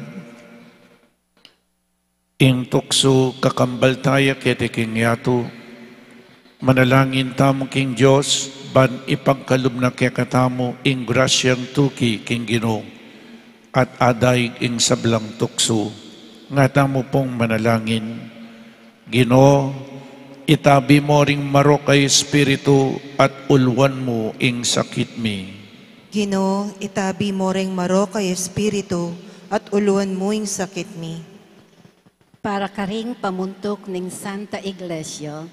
ing tukso kakambal tayo kete king yato, manalangin tamo king Diyos, ban ipagkalub na kaya katamo ing grasyang tuki king Ginoo, at aday ing sablang tukso, nga tamo pong manalangin. Ginoo, itabi mo ring maro kay Espiritu at ulwan mo ing sakit mi. Ginoo, itabi mo ring maro kay Espiritu at uluan mo ing sakit mi. Para karing pamuntok ning Santa Iglesia,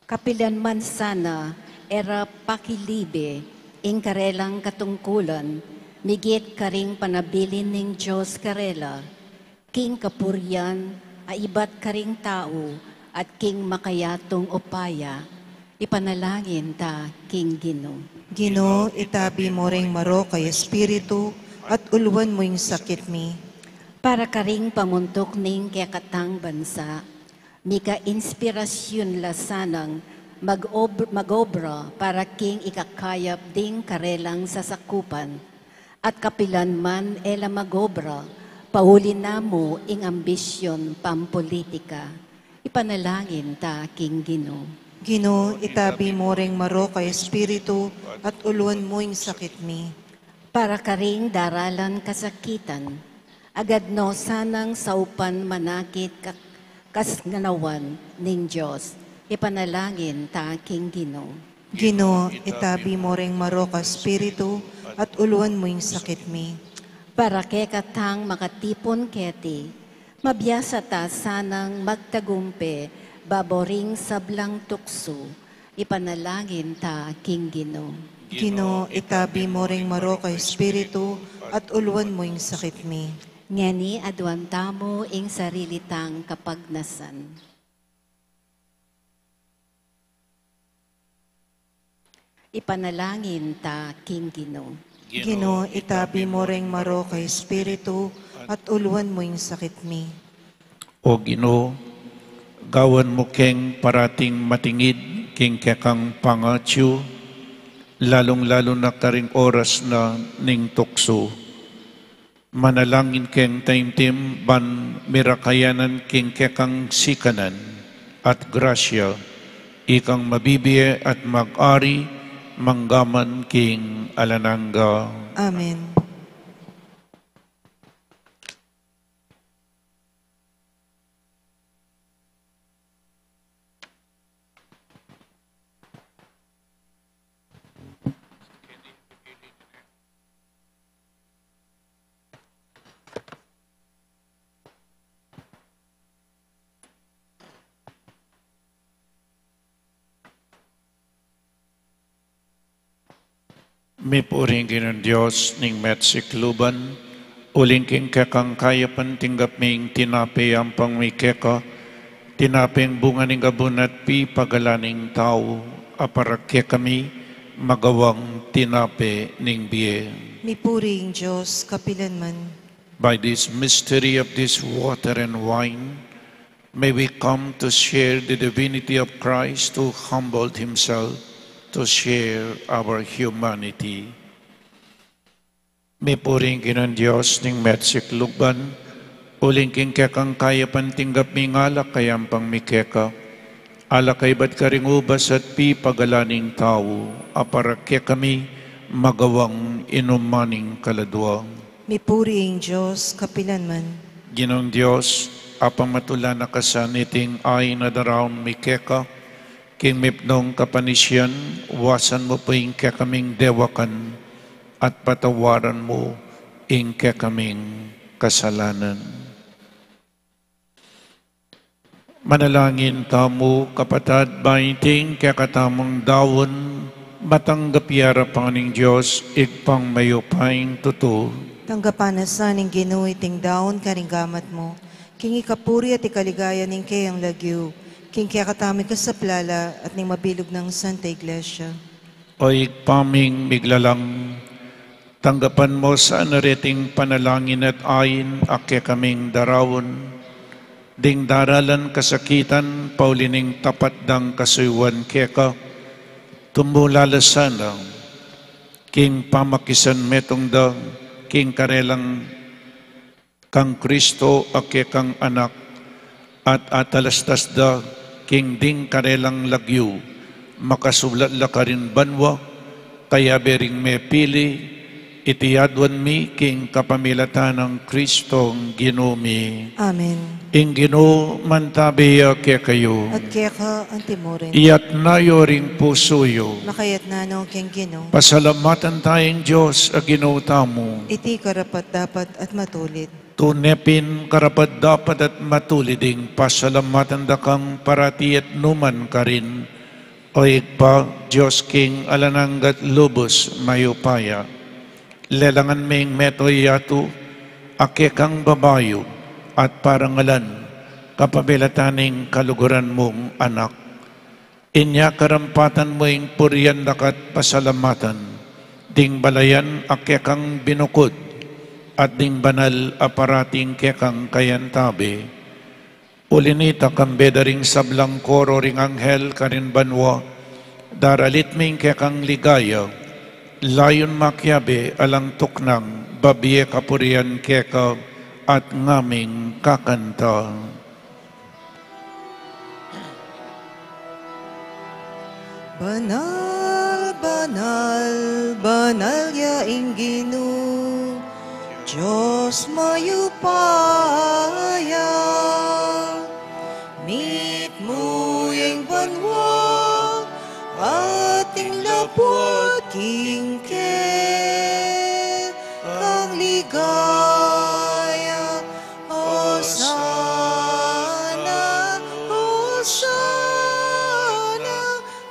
kapilan man sana era pakilibe ing karelang katungkulan, migit karing panabilin ning Diyos karela, king kapuryan, aibat karing tao, at king makayatong upaya, ipanalangin ta king Ginoo. Ginoo, itabi mo ring maro kay Espiritu at uluan mo ing sakit mi. Para karing pamuntok ning kayakatang bansa, mika inspirasyon lasanang magobra para king ikakayap ding karelang sasakupan, at kapilan man ela magobra, pauli na mo ing ambisyon pampolitika. Ipanalangin ta king Ginoo. Ginoo, itabi mo ring maro kay Espiritu at uluan mo ing sakit mi. Para karing daralan kasakitan, agad no sanang saupan manakit kasnganawan ning Diyos. Ipanalangin ta king Ginoo. Ginoo, itabi mo ring maro kay Espiritu at uluan mo ing sakit mi. Para kekatang makatipon keti, mabiyasa ta sanang magtagumpe, baboring sablang tukso, ipanalangin ta king Ginoo. Ginoo, itabi mo ring maro kay Espiritu at uluan mo ing sakit mi. Ngani adwan tamo ing sarili tang kapagnasan. Ipanalangin ta, King Ginoo. Ginoo, itabi mo ring maro kay Espiritu at uluan mo yung sakit mi. O Ginoo, gawan mo keng parating matingid king kekang pangatyo, lalong-lalo na karing oras na ning tukso. Manalangin keng taimtim ban mirakayanan king kekang sikanan at grasya, ikang mabibiye at mag-ari, manggaman king alananga. Amen. May puring ng Diyos ning metsikluban, uling king kekang kaya pantinggap ming tinapi ang pangmikeka, tinaping bunga ning gabunat pi pagalaning tao, aparakya kami magawang tinapi ning biye. Mipuring Diyos, kapilanman. By this mystery of this water and wine, may we come to share the divinity of Christ who humbled himself to share our humanity. May puring kinon Diyos ning metsikluban, uling king kekang kaya pantinggap mi ngalak kayang pang mikeka, alak kay bat karing ubas at pi pagalaning tao, aparakya kami magawang inumaning kaladwang. Mipuring Diyos, kapilanman. Ginong Diyos, apamatulan na kasaniting ay na daraon mikeka, king mipnong kapanisyan, wasan mo po ing kekaming dewakan at patawaran mo ing kekaming kasalanan. Manalangin tamo kapatad baiting kekatamang dawon, matanggap yara paning Diyos, igpang mayupaing tuto. Tanggapan na sa ning Ginoo iting daon karinggamat mo. King ikapuri at ikaligaya ning kayang lagyo. King kaya katami ka sa plala at ning mabilog ng Santa Iglesia. O igpaming miglalang, tanggapan mo sa nariting panalangin at ayin akya kaming darawon. Ding daralan kasakitan, paulining tapat dang kasuywan keka, tumulalasana, king pamakisan metong dang, king karelang kang Kristo akya kang anak, at atalastas da, king ding karelang lagyo, makasulat la karin banwa, kaya bering me pili, itiyadwan mi king kapamilatan ng Kristong Ginumi. Amen. Ing Ginoo mantabiya kaya kayo, At kaya ka ang timurin. iyat nayo ring pusoyo, Makayat na no king Ginoo. pasalamatan tayong Diyos a Ginoo tamo, Iti karapat dapat at matulit. tunepin karapat dapat at matuliding pasalamatan da kang parati at numan ka rin, o igpa Diyos King alananggat lubos mayupaya. Lelangan ming metoy yato, ake kang babayo, at parangalan, kapabilataning kaluguran mong anak. Inya karampatan mo ing purian dakat pasalamatan, ding balayan ake kang binukod, at ding banal aparating kekang kayantabi. Ulinita kang bedaring sablang koro ring anghel karin banwa, daralit ming kekang ligaya, layon makyabe alang tuknang, babiye kapurian keka, at ngaming kakanta. Banal, banal, banal yaing Ginoo, Diyos mayupaya. Meet mo yung banwa, ating lapwat kingke, kang ligaya, Hosana, Hosana,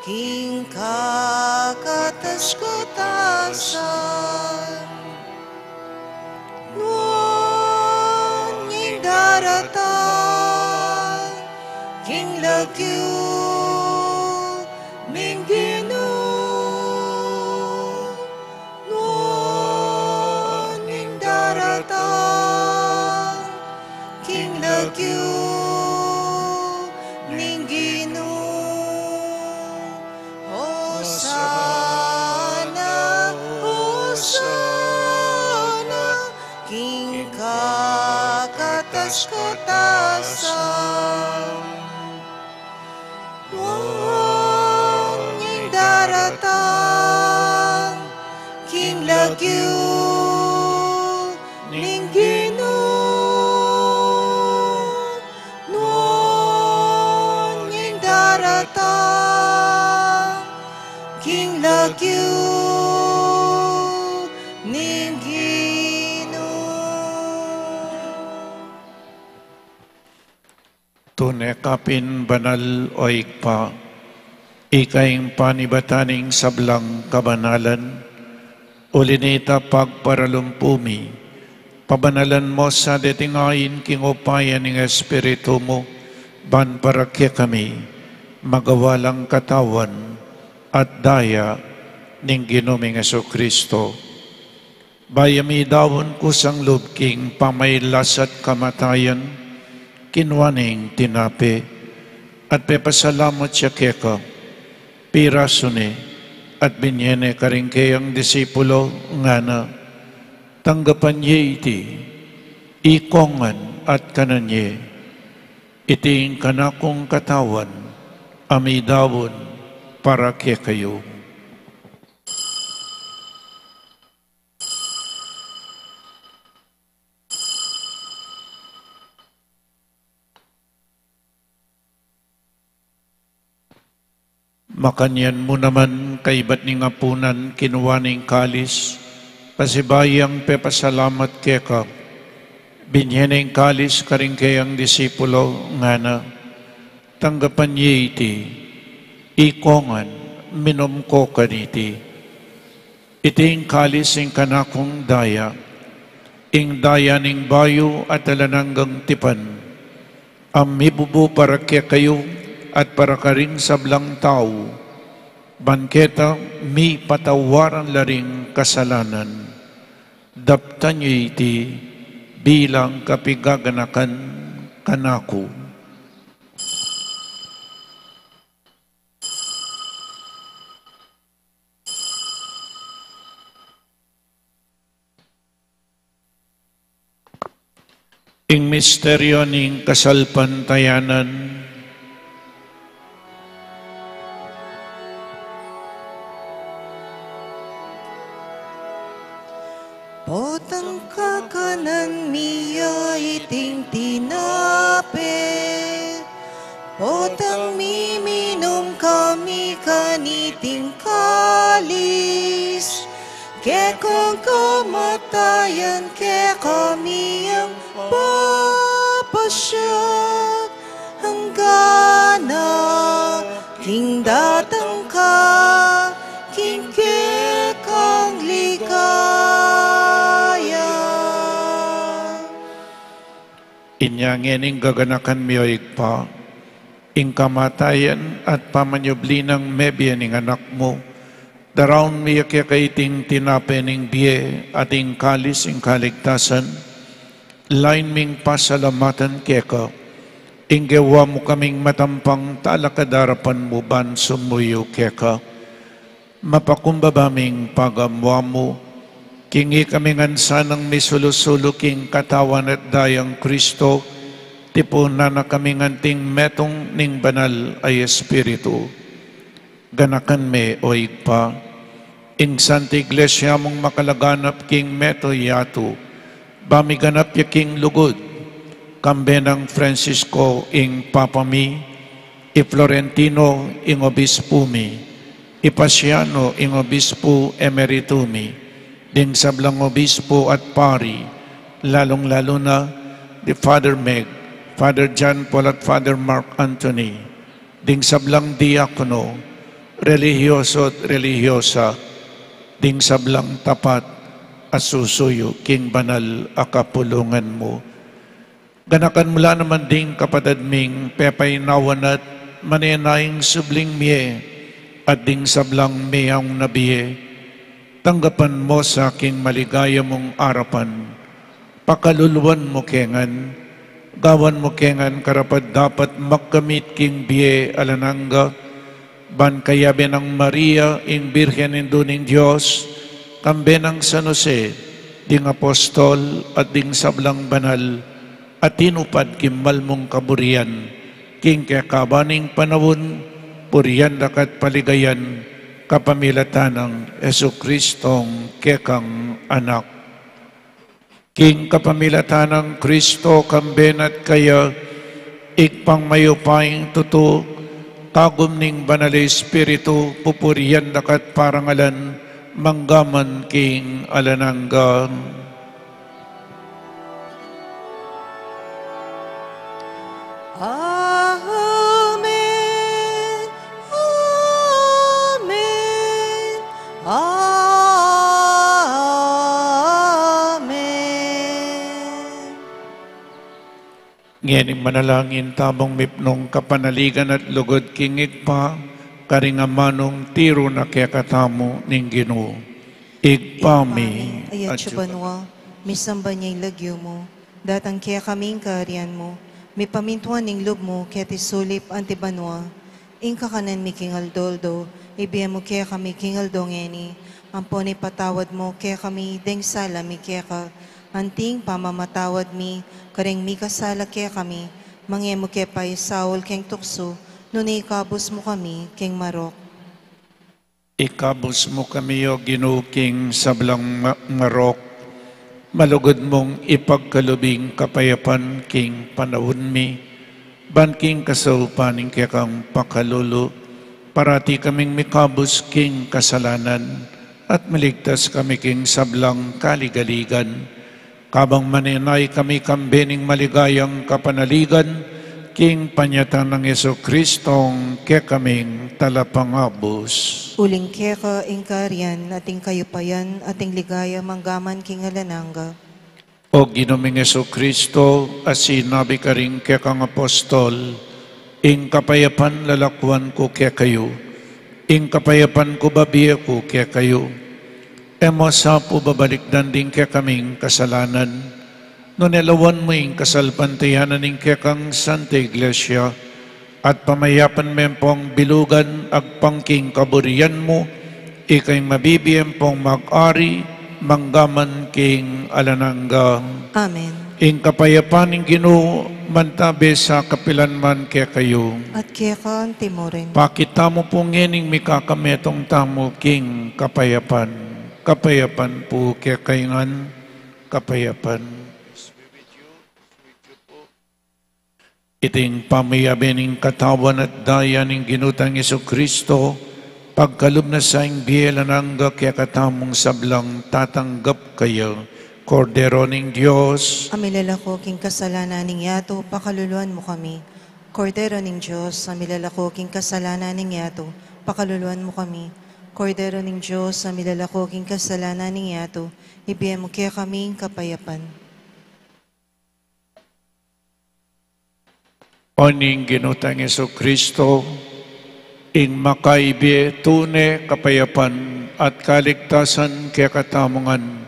king kakatas-katasan. Ngunying daratan, king lagyo, ming Ginoo. lagyo ning Ginoo ning daratang king lagyo ning Ginoo. Tunay kapin banal o ikpa, ikaing panibataning sablang kabanalan, ulinita pagparalumpumi, pabanalan mo sa detingayin king upayan ng Espiritu mo, ban para kami, magawalang katawan at daya ning Ginoming Jesucristo. Bayami dawon kusang lubking pamaylas at kamatayan, kinwaning tinapi, at pepasalamat siya keka, pirasone, at binyene karingkayang disipulo nga na, tanggapan niya iti, ikongan at kananye, iting kanakong katawan, amidawon para kayo. Makanyan mo naman kay ba't ni ngapunan kinuwaning kalis, pasibayang pepasalamat keka, binyeneng kalis karingkayang disipulo nga na, tanggapan niya iti, ikongan, minom ko kaniti, iting kalis ing kanakong daya, ing daya ning bayo at alananggang tipan, amibubo para kayo, at para karing sablang tao, banketa mi patawaran laring kasalanan, daptan niyo iti bilang kapigaganakan kanako. Ing misteryo ning kasalpantayanan, potang kakanan miya iting tinape, potang miminom kami kaniting kalis, ke kung kamatayan ke kami ang papasyak hanggana, king datang ka, king ke kang ligaya. Inyangening gaganakan miyoig pa, ing kamatayan at pamanyubli ng mebya ning anak mo, daraon miya kaya kaiting tinape ning biye ating kalis ing kaligtasan, lain ming pasalamatan keka, ing gawa mo kaming matampang talakadarapan mo ban sumuyo keka, mapakumbabaming pagamwa mo, kingi kami ngansanang misulusulo king katawan at dayang Kristo, tipuna na kami nganting metong ning banal ay Espiritu. Ganakan me o igpa, ing Santa Iglesia mong makalaganap king meto yato, bamiganap ya king lugod, kambe ng Francisco ing papami, i Florentino ing obispo mi, i Pasiano ing obispo emeritumi, ding sablang obispo at pari, lalong-lalo na di Father Meg, Father John Paul at Father Mark Anthony, ding sablang diakono, religyoso at religyosa, ding sablang tapat at susuyo, king banal akapulungan mo. Ganakan mula naman ding kapadadming pepaynawan at manenayang subling miye, at ding sablang miyang nabiye, tanggapan mo sa aking maligaya mong arapan, pakaluluan mo kengan, gawan mo kengan karapat dapat magkamit king biye alananga, ban kayabe ng Maria, ing Birhen indo ning Diyos, kambe ng San Jose, ding apostol at ding sablang banal, at tinupad kimbal mong kaburian, king kakabaning panawon, puriyan dakat paligayan, kapamilatan ng Jesukristong kekang anak. King kapamilatan ng Kristo kamben at kaya ikpang mayupaing tuto kagum ning banal Espiritu pupurian dakat parangalan manggaman king alananggan. Amen. Amen. Amen. Ngayon manalangin tabang mipnong kapanaligan at lugod kingig pa, karingamanong tiro na kaya katamo ning Ginoo. Igpami Ayat siya misamba niya'y lagyo mo, datang kaya kaming kaharian mo, mi pamintuan ning loob mo, kaya tisulip antibanwa, ingka kanan mi kingaldoldo, ibiyan mo kaya kami kingaldongeni, amponi patawad mo, kaya kami deng sala mi kaya ka, anting pamamatawad mi, kareng mi kasala kaya kami, mangye mo kaya pa'y saul keng tukso, nunay kabos mo kami, keng marok. Ikabos mo kami o Ginoo king sablang marok, malugod mong ipagkalubing kapayapan king panahon mi, ban king kasaupaning kaya kang pakalulo, parati kaming mikabos king kasalanan, at maligtas kami king sablang kaligaligan, kabang maninay kami kambening maligayang kapanaligan, king panyatan ng Jesukristong kaya kaming talapangabos. Uling keka ingkarian, ating kayupayan, ating ligaya, manggaman king alananga. O Ginoong Jesucristo, as sinabi ka rin kaya kang apostol, ing kapayapan lalakwan ko kaya kayo, ing kapayapan ko babiya ko kaya kayo. Emo sa po babalikdan din kaya kaming kasalanan, no nelawan mo ing kasalpantayanan ing kaya kang Santa Iglesia, at pamayapan mempong bilugan agpangking kaburian mo, ikay mabibiyem pong mag-ari, manggaman king alanangga. Amen. Ing kapayapan ng Ginoo, mantabe sa kapilanman kaya kayo. At kaya ka timorin. Pakita mo po ngening mikakametong tamo king kapayapan. Kapayapan po kaya kayangan, kapayapan. Iting pamayabening katawan at daya ng ginutang Jesucristo, pagkalub na sa ing biyelanangga kaya katamong sablang tatanggap kayo, Kordero ng Diyos. Amilalako king kasalanan ning yato, pakaluluan mo kami. Kordero ng Diyos, amilalako king kasalanan ning yato, pakaluluan mo kami. Kordero ng Diyos, amilalako king kasalanan ning yato, ibigay mo kaya kaming kapayapan. Oning ginutang Jesucristo, ing makaibi tune kapayapan at kaligtasan kaya katamungan.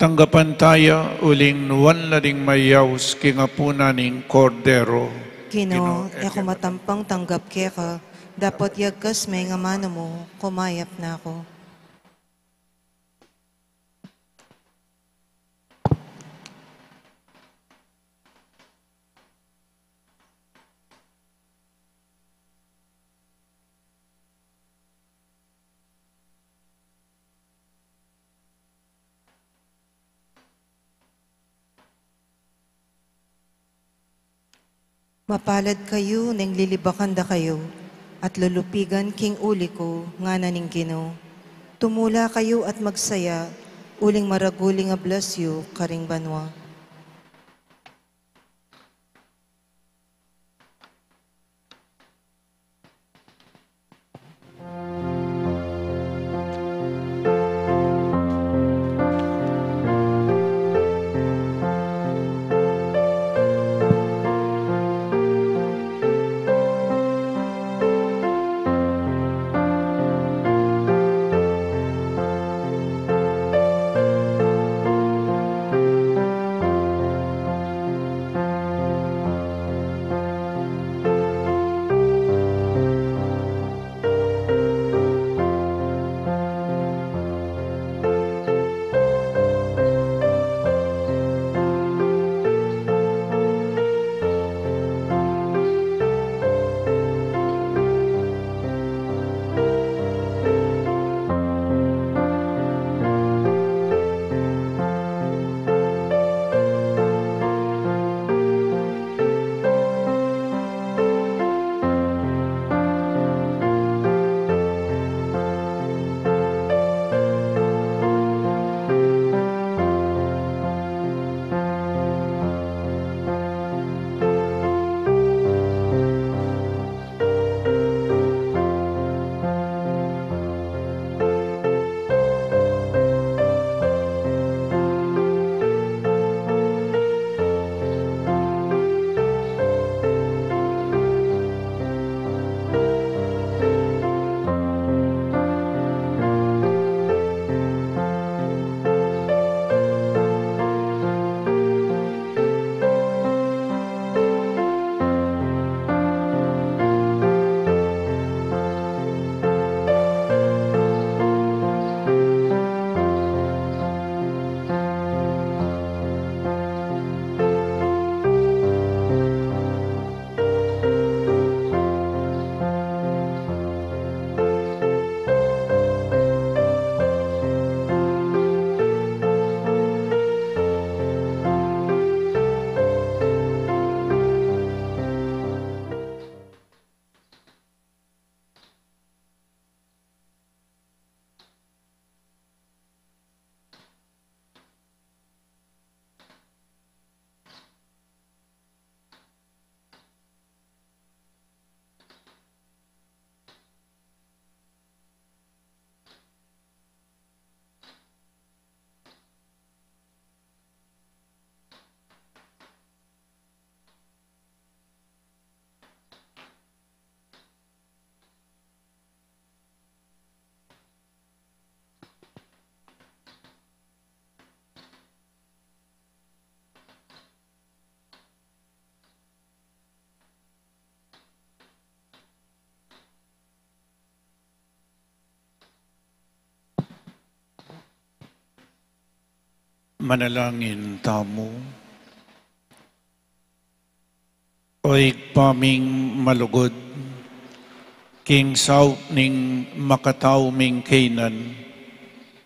Tanggapan tayo uling nuwan lading mayaws kingapuna ning Kordero. Ginoo, ako matampang tanggap kaya ka, dapat yagkas may nga mano mo, kumayap na ako. Mapalad kayo, nang lilibakanda kayo, at lulupigan king uli ko, nga naning Ginoo. Tumula kayo at magsaya, uling maraguling a bless you, karing banwa. Manalangin tamo. Oy paming malugod, king saup ning makataw ming kainan,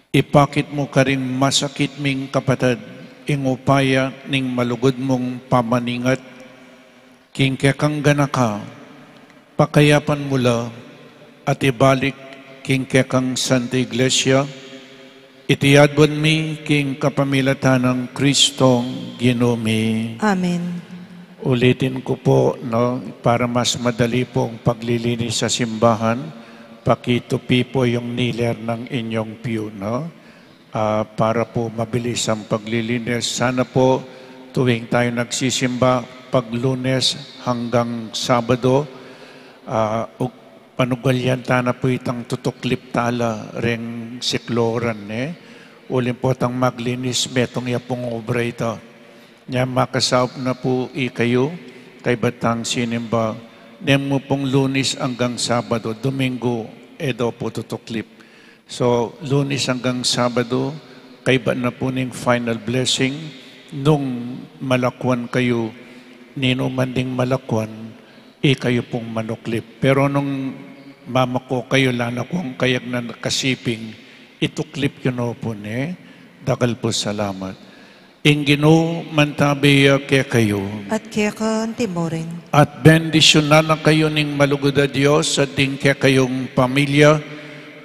ipakit mo ka rin masakit ming kapatid, ingupaya ning malugod mong pamaningat, king kekang ganaka, pakayapan mula at ibalik king kekang Santa Iglesia, itiyadwan mi king kapamilatan ng Kristong Ginumi. Amen. Ulitin ko po, no, para mas madali pong paglilinis sa simbahan, pakitupi po yung kneeler ng inyong pew, no? Para po mabilis ang paglilinis. Sana po tuwing tayo nagsisimba, pag Lunes hanggang Sabado, panugalyan na po itang tutuklip tala ring sikloran, Ulim po tang maglinis metong yapong obra ito. Nya makasaup na po kayo kay batang sinimba. Nem mo pong Lunes hanggang Sabado, Domingo, edo po tutuklip. So, Lunes hanggang Sabado, kay ba na po ning final blessing, nung malakwan kayo, nino man ding malakwan, kayo pong manuklip. Pero nung mama ko kayo lana kung kayag na kasiping, ituklip yun po Dagal po salamat. Ingino mantabiya kaya kayo. At kaya ka timorin. At bendisyon na kayo ning malugod a Diyos at ding kaya kayong pamilya,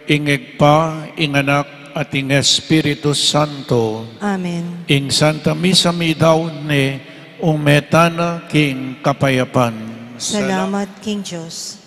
ingeg pa, inganak at ing Espiritu Santo. Amen. Ing Santa Misa mi daw umetana king kapayapan. Salamat, King Diyos.